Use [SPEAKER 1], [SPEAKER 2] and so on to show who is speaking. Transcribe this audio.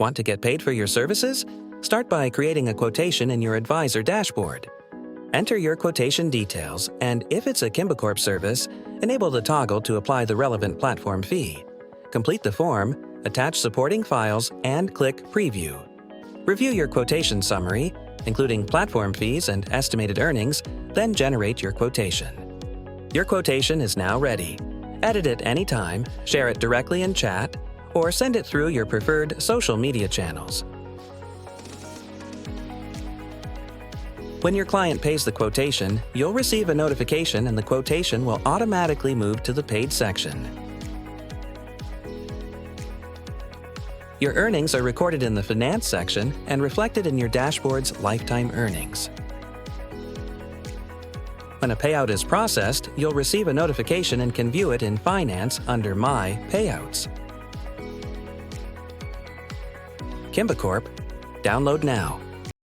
[SPEAKER 1] Want to get paid for your services? Start by creating a quotation in your advisor dashboard. Enter your quotation details, and if it's a KimboCorp service, enable the toggle to apply the relevant platform fee. Complete the form, attach supporting files, and click Preview. Review your quotation summary, including platform fees and estimated earnings, then generate your quotation. Your quotation is now ready. Edit it anytime, share it directly in chat, or send it through your preferred social media channels. When your client pays the quotation, you'll receive a notification and the quotation will automatically move to the paid section. Your earnings are recorded in the Finance section and reflected in your dashboard's lifetime earnings. When a payout is processed, you'll receive a notification and can view it in Finance under My Payouts. KimboCorp. Download now.